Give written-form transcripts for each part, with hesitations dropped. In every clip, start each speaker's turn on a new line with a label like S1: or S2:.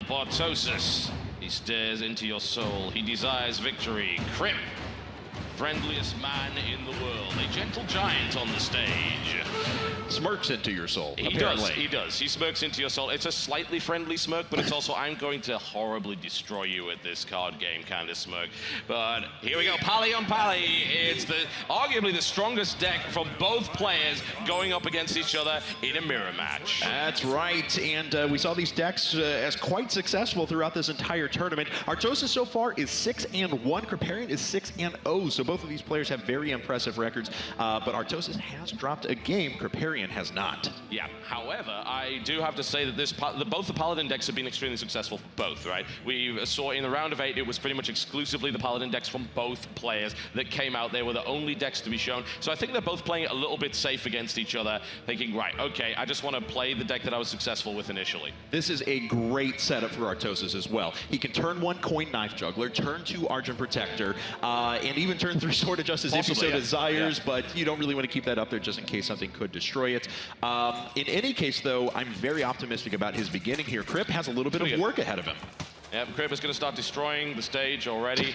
S1: Bartosis, he stares into your soul. He desires victory. Crip, friendliest man in the world. A gentle giant on the stage.
S2: Smirks into your soul,
S1: He does. He smirks into your soul. It's a slightly friendly smirk, but it's also, I'm going to horribly destroy you at this card game kind of smirk. But here we go, Pally on Pally. It's arguably the strongest deck from both players going up against each other in a mirror match.
S2: That's right, and we saw these decks as quite successful throughout this entire tournament. Artosis so far is 6-1, Kripparrian is 6-0, so both of these players have very impressive records, but Artosis has dropped a game, Kripparrian has not.
S1: Yeah, however, I do have to say that both the Paladin decks have been extremely successful for both, right? We saw in the round of 8, it was pretty much exclusively the Paladin decks from both players that came out. They were the only decks to be shown. So I think they're both playing it a little bit safe against each other, thinking, right, okay, I just want to play the deck that I was successful with initially.
S2: This is a great setup for Artosis as well. He can turn 1 Coin Knife Juggler, turn 2 Argent Protector, and even turn 3 Sword of Justice if he so desires, but you don't really want to keep that up there just in case something could destroy it. In any case, though, I'm very optimistic about his beginning here. Crip has a little bit of work ahead of him.
S1: Yep, Crip is going to start destroying the stage already.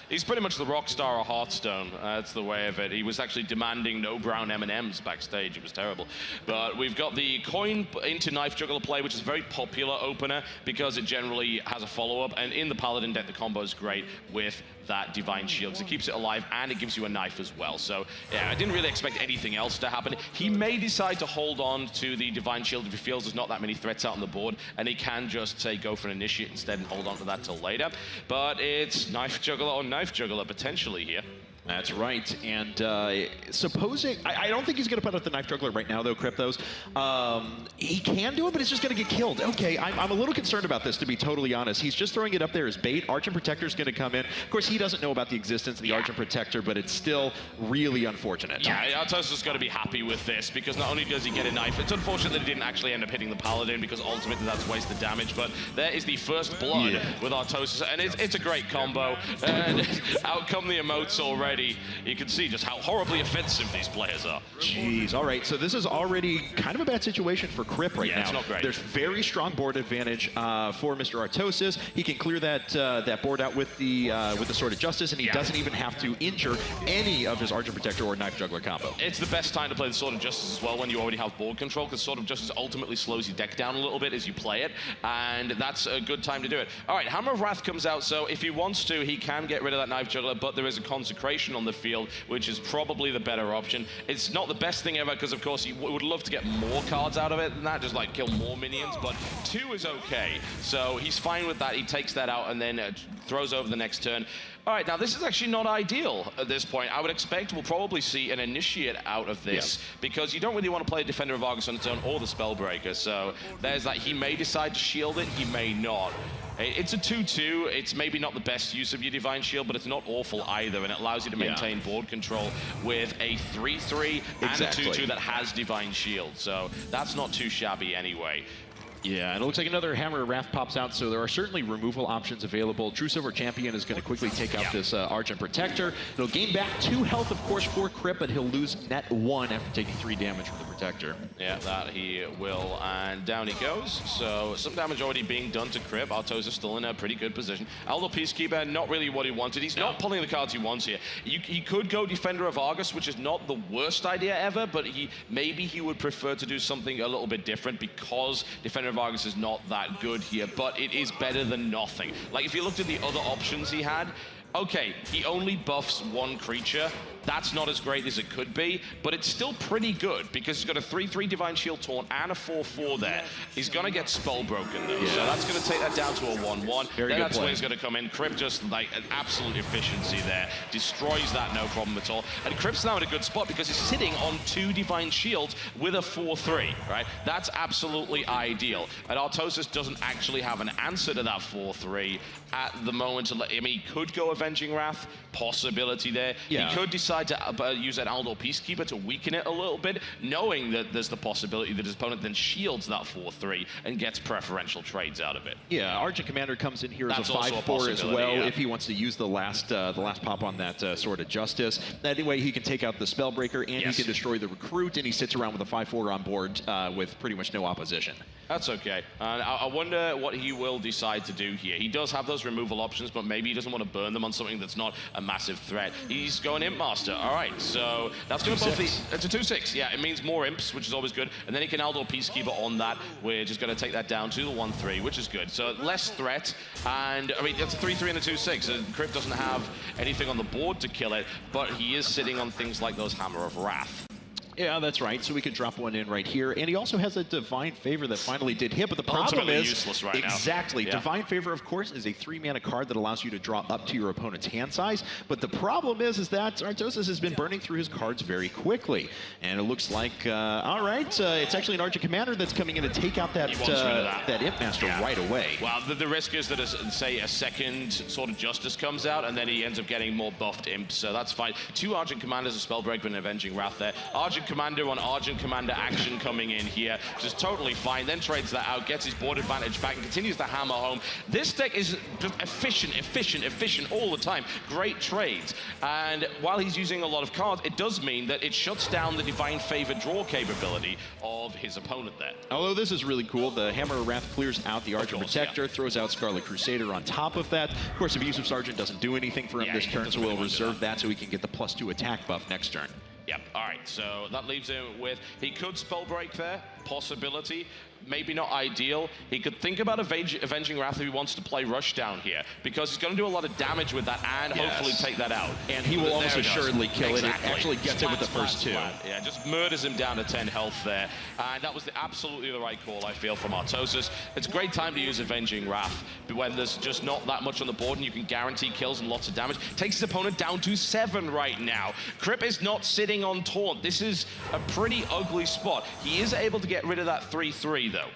S1: He's pretty much the rock star of Hearthstone. That's the way of it. He was actually demanding no brown M&Ms backstage. It was terrible. But we've got the coin into knife juggler play, which is a very popular opener because it generally has a follow-up. And in the Paladin deck, the combo is great with that Divine Shield, because it keeps it alive and it gives you a knife as well. So yeah, I didn't really expect anything else to happen. He may decide to hold on to the Divine Shield if he feels there's not that many threats out on the board, and he can just say go for an initiate instead and hold on to that till later. But it's knife juggler or knife juggler potentially here.
S2: That's right, and supposing, I don't think he's going to put out the Knife Juggler right now, though, Cryptos. He can do it, but it's just going to get killed. Okay, I'm a little concerned about this, to be totally honest. He's just throwing it up there as bait. Argent Protector's going to come in. Of course, he doesn't know about the existence of the Argent Protector, but it's still really unfortunate.
S1: Yeah, Artosis is going to be happy with this, because not only does he get a knife, it's unfortunate that he didn't actually end up hitting the Paladin, because ultimately that's wasted damage, but there is the first blood with Artosis, and it's a great combo, and out come the emotes already. You can see just how horribly offensive these players are.
S2: Jeez, all right, so this is already kind of a bad situation for Crip right now.
S1: It's not great.
S2: There's very strong board advantage for Mr. Artosis. He can clear that board out with the Sword of Justice, and he doesn't even have to injure any of his Argent Protector or Knife Juggler combo.
S1: It's the best time to play the Sword of Justice as well when you already have board control, because Sword of Justice ultimately slows your deck down a little bit as you play it, and that's a good time to do it. All right, Hammer of Wrath comes out, so if he wants to, he can get rid of that Knife Juggler, but there is a Consecration on the field, which is probably the better option. It's not the best thing ever, because of course you would love to get more cards out of it than that, just like kill more minions, but 2 is okay. So he's fine with that. He takes that out and then throws over the next turn. All right, now this is actually not ideal at this point. I would expect we'll probably see an initiate out of this, because you don't really want to play a Defender of Argus on its own or the Spellbreaker. So there's that. He may decide to shield it, he may not. It's a 2-2. It's maybe not the best use of your Divine Shield, but it's not awful either, and it allows you to maintain board control with a 3-3 and a 2-2 that has Divine Shield. So that's not too shabby anyway.
S2: Yeah, and it looks like another Hammer of Wrath pops out, so there are certainly removal options available. True Silver Champion is going to quickly take out this Argent Protector. He'll gain back 2 health, of course, for Crip, but he'll lose net 1 after taking 3 damage from the Protector.
S1: Yeah, that he will, and down he goes. So some damage already being done to Crip. Artosis still in a pretty good position. Aldo Peacekeeper, not really what he wanted. He's not pulling the cards he wants here. He could go Defender of Argus, which is not the worst idea ever, but maybe he would prefer to do something a little bit different, because Defender of Argus is not that good here, but it is better than nothing. Like, if you looked at the other options he had, okay, he only buffs 1 creature. That's not as great as it could be, but it's still pretty good, because he's got a 3-3 Divine Shield Taunt and a 4-4 there. He's going to get Spellbroken, though, so that's going to take that down to a 1-1. Then that's where he's going to come in. Crip just, like, an absolute efficiency there. Destroys that, no problem at all. And Crip's now in a good spot, because he's sitting on 2 Divine Shields with a 4-3, right? That's absolutely ideal. And Artosis doesn't actually have an answer to that 4-3 at the moment. I mean, he could go Avenging Wrath, possibility there. He could decide to use an Aldo Peacekeeper to weaken it a little bit, knowing that there's the possibility that his opponent then shields that 4-3 and gets preferential trades out of it.
S2: Yeah, Argent Commander comes in here as a 5-4 as well, if he wants to use the last pop on that Sword of Justice. That way he can take out the Spellbreaker, and he can destroy the Recruit, and he sits around with a 5-4 on board with pretty much no opposition.
S1: That's okay. And I wonder what he will decide to do here. He does have those removal options, but maybe he doesn't want to burn them on something that's not a massive threat. He's going Imp Master. All right, so that's going to buff the... It's a 2/6. Yeah, it means more Imps, which is always good. And then he can Aldor Peacekeeper on that. We're just going to take that down to the 1/3, which is good. So less threat. And, I mean, it's a 3/3 and a 2/6. And Crypt doesn't have anything on the board to kill it, but he is sitting on things like those Hammer of Wrath.
S2: Yeah, that's right. So we could drop one in right here. And he also has a Divine Favor that finally did hit. But the problem is...
S1: useless right
S2: exactly.
S1: now. Yeah.
S2: Divine Favor, of course, is a 3-mana card that allows you to draw up to your opponent's hand size. But the problem is that Artosis has been burning through his cards very quickly. And it looks like, all right, it's actually an Argent Commander that's coming in to take out that Imp Master right away.
S1: Well, the risk is that, say, a second sort of Justice comes out, and then he ends up getting more buffed Imps. So that's fine. 2 Argent Commanders, a Spellbreaker, and Avenging Wrath there. Argent Commander on Argent Commander action coming in here, just totally fine, then trades that out, gets his board advantage back, and continues to hammer home. This deck is just efficient all the time. Great trades. And while he's using a lot of cards, it does mean that it shuts down the Divine Favor draw capability of his opponent there.
S2: Although this is really cool, the Hammer of Wrath clears out the Argent Protector, throws out Scarlet Crusader on top of that. Of course, Abusive Sergeant doesn't do anything for him this turn, so we'll reserve that so he can get the +2 attack buff next turn.
S1: Yep, all right, so that leaves him with, he could Spellbreak there, possibility, maybe not ideal. He could think about Avenging Wrath if he wants to play Rushdown here, because he's going to do a lot of damage with that and hopefully take that out.
S2: And he will almost assuredly kill it. It actually gets it with the first 2.
S1: Yeah, just murders him down to 10 health there. And that was absolutely the right call, I feel, from Artosis. It's a great time to use Avenging Wrath when there's just not that much on the board and you can guarantee kills and lots of damage. Takes his opponent down to 7 right now. Crip is not sitting on Taunt. This is a pretty ugly spot. He is able to get rid of that 3/3 though.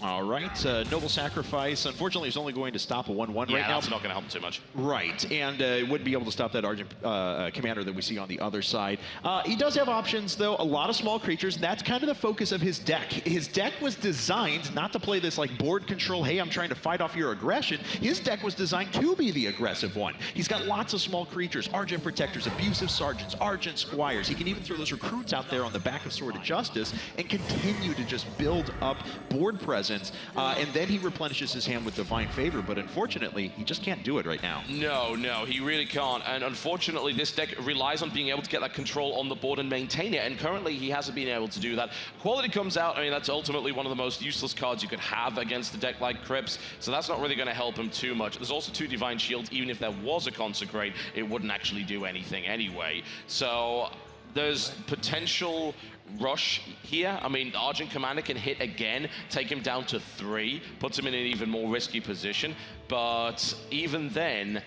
S2: All right, Noble Sacrifice, unfortunately, is only going to stop a 1/1 right now.
S1: Yeah, that's not going to help too much.
S2: Right, and it wouldn't be able to stop that Argent Commander that we see on the other side. He does have options, though, a lot of small creatures, and that's kind of the focus of his deck. His deck was designed not to play this, like, board control, hey, I'm trying to fight off your aggression. His deck was designed to be the aggressive one. He's got lots of small creatures, Argent Protectors, Abusive Sergeants, Argent Squires. He can even throw those recruits out there on the back of Sword of Justice and continue to just build up board presence. And then he replenishes his hand with Divine Favor, but unfortunately, he just can't do it right now.
S1: No, he really can't. And unfortunately, this deck relies on being able to get that control on the board and maintain it, and currently he hasn't been able to do that. Quality comes out, I mean, that's ultimately one of the most useless cards you could have against a deck like Crypts, so that's not really going to help him too much. There's also 2 Divine Shields. Even if there was a Consecrate, it wouldn't actually do anything anyway. So there's potential rush here. I mean, Argent Commander can hit again, take him down to 3, puts him in an even more risky position, but even then,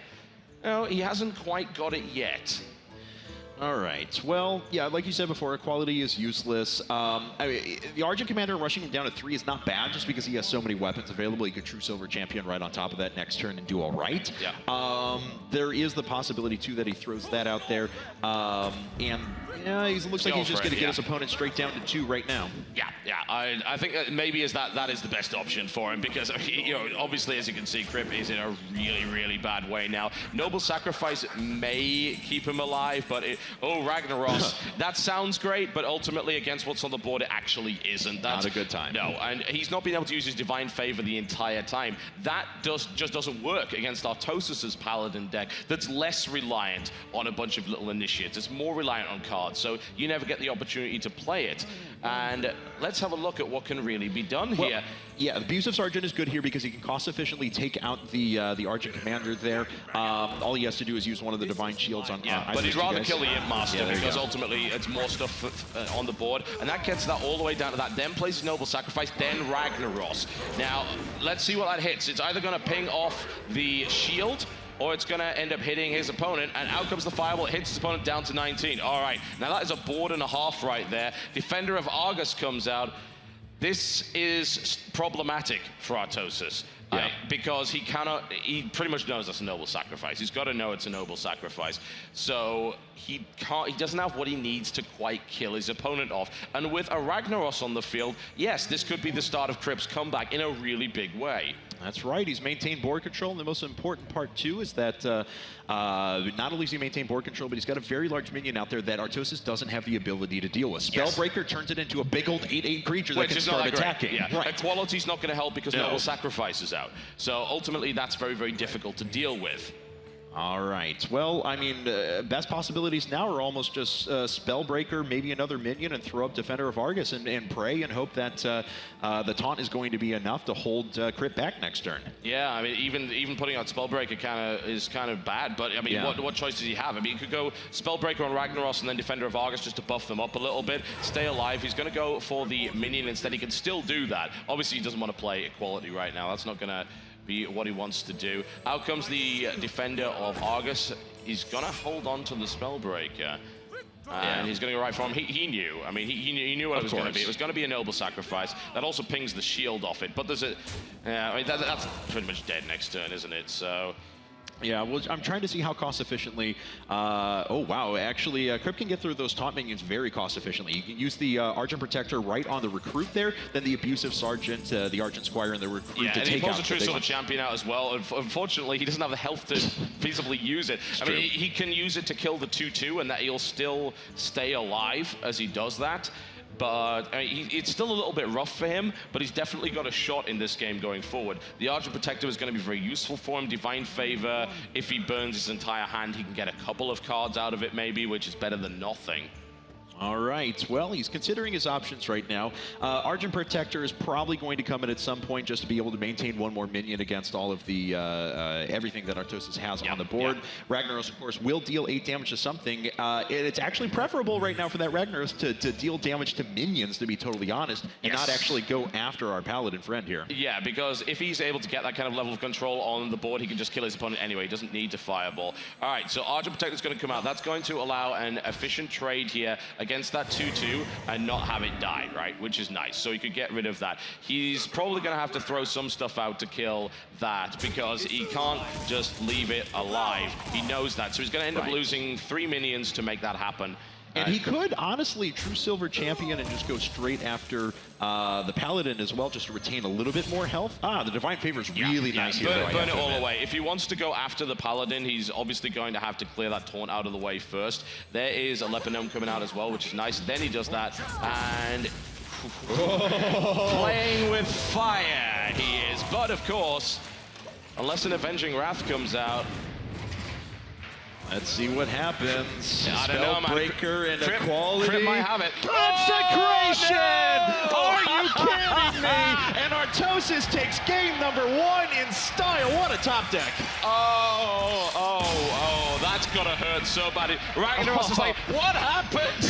S1: no, he hasn't quite got it yet.
S2: All right. Well, yeah, like you said before, equality is useless. I mean, the Argent Commander rushing him down to 3 is not bad, just because he has so many weapons available. He could True Silver Champion right on top of that next turn and do all right.
S1: Yeah.
S2: There is the possibility, too, that he throws that out there. And yeah, he looks like he's just going to get his opponent straight down to 2 right now.
S1: Yeah. I think that maybe that is the best option for him, because, you know, obviously, as you can see, Crip is in a really bad way now. Noble Sacrifice may keep him alive, but oh, Ragnaros, that sounds great, but ultimately against what's on the board, it actually isn't. That's
S2: not a good time.
S1: No, and he's not been able to use his Divine Favor the entire time. That just doesn't work against Artosis' Paladin deck that's less reliant on a bunch of little initiates. It's more reliant on cards, so you never get the opportunity to play it. And let's have a look at what can really be done here.
S2: Yeah, the Abusive Sergeant is good here because he can cost-efficiently take out the Argent Commander there. All he has to do is use one of the Divine Shields on
S1: but he'd rather kill the Imp Master, because ultimately it's more stuff on the board, and that gets that all the way down to that. Then places Noble Sacrifice, then Ragnaros. Now, let's see what that hits. It's either going to ping off the shield, or it's going to end up hitting his opponent, and out comes the Fireball. It hits his opponent down to 19. All right, now that is a board and a half right there. Defender of Argus comes out. This is problematic for Artosis. because he pretty much knows that's a noble sacrifice. He's got to know it's a noble sacrifice. So he doesn't have what he needs to quite kill his opponent off. And with a Ragnaros on the field, yes, this could be the start of Crip's comeback in a really big way.
S2: That's right. He's maintained board control, and the most important part, too, is that not only does he maintain board control, but he's got a very large minion out there that Artosis doesn't have the ability to deal with. Spellbreaker turns it into a big old 8/8 creature that can start attacking.
S1: Yeah. Right. Equality's not going to help because Noble Sacrifice is out. So ultimately, that's very, very difficult to deal with.
S2: All right. Well, I mean, best possibilities now are almost just Spellbreaker, maybe another minion, and throw up Defender of Argus and pray and hope that the taunt is going to be enough to hold Crit back next turn.
S1: Yeah, I mean, even putting out Spellbreaker is kind of bad, but I mean, what choice does he have? I mean, he could go Spellbreaker on Ragnaros and then Defender of Argus just to buff them up a little bit, stay alive. He's going to go for the minion instead. He can still do that. Obviously, he doesn't want to play Equality right now. That's not going to be what he wants to do. Out comes the Defender of Argus. He's gonna hold on to the Spellbreaker, and he's gonna go right for him. He knew. I mean, he knew what it was gonna be. It was gonna be a noble sacrifice. That also pings the shield off it. But there's a, I mean, that's pretty much dead next turn, isn't it? So.
S2: Yeah, well, I'm trying to see how cost efficiently. Oh, wow. Actually, Crip can get through those taunt minions very cost efficiently. You can use the Argent Protector right on the recruit there, then the Abusive Sergeant, the Argent Squire, and the recruit to take out.
S1: Yeah, and he pulls a true sort of champion out as well. Unfortunately, he doesn't have the health to feasibly use it. I mean, he can use it to kill the 2/2, and that he'll still stay alive as he does that. But I mean, it's still a little bit rough for him, but he's definitely got a shot in this game going forward. The Argent Protector is going to be very useful for him. Divine Favor, if he burns his entire hand, he can get a couple of cards out of it maybe, which is better than nothing.
S2: All right. Well, he's considering his options right now. Argent Protector is probably going to come in at some point just to be able to maintain one more minion against all of the everything that Artosis has on the board. Ragnaros, of course, will deal 8 damage to something. It's actually preferable right now for that Ragnaros to deal damage to minions, to be totally honest, and not actually go after our Paladin friend here.
S1: Yeah, because if he's able to get that kind of level of control on the board, he can just kill his opponent anyway. He doesn't need to fireball. All right, so Argent Protector is going to come out. That's going to allow an efficient trade here against that 2/2 and not have it die, right? Which is nice. So he could get rid of that. He's probably going to have to throw some stuff out to kill that because he can't just leave it alive. He knows that. So he's going to end up losing 3 minions to make that happen.
S2: And he could, honestly, True Silver Champion and just go straight after the Paladin as well, just to retain a little bit more health. The Divine Favor is really nice here.
S1: Burn it all away. If he wants to go after the Paladin, he's obviously going to have to clear that taunt out of the way first. There is a Leponome coming out as well, which is nice. Then he does that, and playing with fire he is. But, of course, unless an Avenging Wrath comes out,
S2: let's see what happens.
S1: I don't know, man.
S2: Spellbreaker and Equality.
S1: Crip might have it.
S2: Consecration!
S1: Oh, no!
S2: Are you kidding me? And Artosis takes game number 1 in style. What a top deck.
S1: Oh, that's gotta hurt so bad. Ragnaros is like, what happened?